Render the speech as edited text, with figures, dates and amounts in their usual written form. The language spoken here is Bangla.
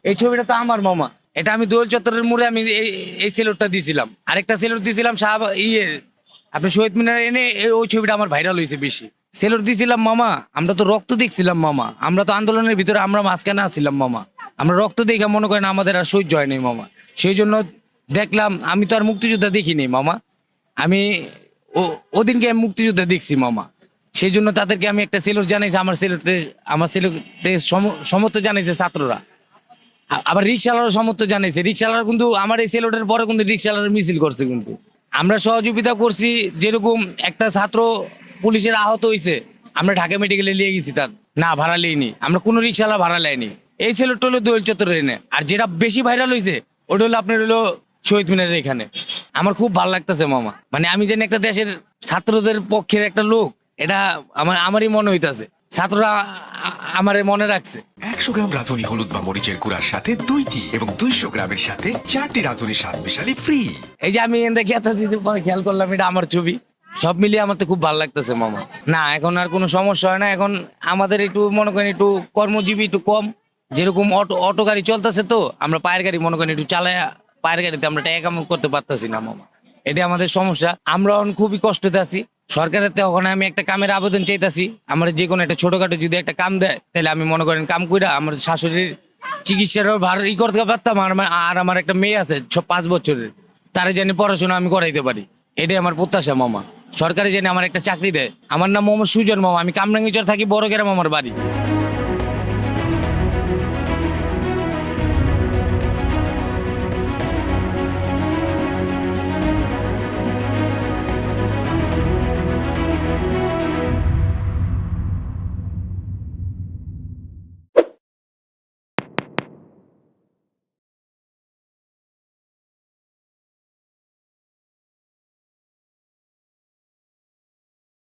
এই ছবিটা তো আমার মামা, এটা আমি দোয়েল চত্বরের মোড়ে আমি এই সেলুটটা দিছিলাম, আরেকটা সেলুট দিছিলাম আপনি শহীদ মিনার এনে ওই ছবিটা আমার ভাইরাল হয়েছে বেশি। সেলুট দিছিলাম মামা, আমরা তো রক্ত দেখছিলাম মামা, আমরা তো আন্দোলনের ভিতরে আমরা মাঝখানে আসছিলাম মামা, আমরা রক্ত দেখে মনে করেন আমাদের আর সহ্য হয় নাই মামা। সেই জন্য দেখলাম, আমি তো আর মুক্তিযোদ্ধা দেখিনি মামা, আমি ওদিনকে আমি মুক্তিযোদ্ধা দেখছি মামা। সেই জন্য তাদেরকে আমি একটা সেলুট জানাইছি, আমার সেলুটে সমর্থন জানাইছে ছাত্ররা। আবার রিক্সাওয়ালারও সমর্থন জানাইছে, রিক্সাওয়ালারা কিন্তু আমার এই সেলুটের পরে কিন্তু রিক্সাওয়ালার মিছিল করছে, কিন্তু আমরা সহযোগিতা করছি। যেরকম একটা ছাত্র পুলিশের আহত হয়েছে, আমরা ঢাকা মেডিকেলে নিয়ে গেছি, তার না ভাড়া লিইনি, আমরা কোনো রিক্সাওয়ালা ভাড়া লাইনি। এই সেলুটটা হলো দোয়েল চত্বরের এনে। আর যেটা বেশি ভাইরাল হয়েছে ওটা হলো আপনার হলো শহীদ মিনারের এখানে। আমার খুব ভালো লাগতেছে মামা, মানে আমি যেন একটা দেশের ছাত্রদের পক্ষের একটা লোক, এটা আমারই মনে হইতাছে, ছাত্ররা আমারে মনে রাখছে। 100 গ্রাম রাঁধুনি হলুদ বা মরিচের গুঁড়ার সাথে 2টি এবং 200 গ্রামের সাথে 4টি রাঁধুনি স্বাদ মিশালি ফ্রি। এই যে আমি দেখি পরে খেয়াল করলাম এটা আমার ছবি, সব মিলিয়ে আমার তো খুব ভালো লাগতেছে মামা। না এখন আর কোনো সমস্যা হয় না, এখন আমাদের একটু মনে করেন একটু কর্মজীবী একটু কম, যেরকম অটো গাড়ি চলতেছে, তো আমরা পায়ের গাড়ি মনে করেন একটু চালায়, পায়ের গাড়িতে আমরা টাকা কামাই করতে পারতেছি না মামা, এটা আমাদের সমস্যা। আমরা এখন খুবই কষ্টতে আছি। সরকারের ওখানে আমি একটা কামের আবেদন চাইতাছি, আমার যে কোনো একটা ছোটখাটো যদি একটা কাম দেয়, তাহলে আমি মনে করেন কাম কইরা আমার শাশুড়ির চিকিৎসারও ভার করতে পারতাম। আর আমার একটা মেয়ে আছে 5 বছরের, তারে জানি পড়াশোনা আমি করাইতে পারি, এটাই আমার প্রত্যাশা মামা। সরকারে জানি আমার একটা চাকরি দেয়। আমার নাম মোহাম্মদ সুজন মামা, আমি কামরাঙ্গীচর থাকি, বড় গ্রাম আমার বাড়ি।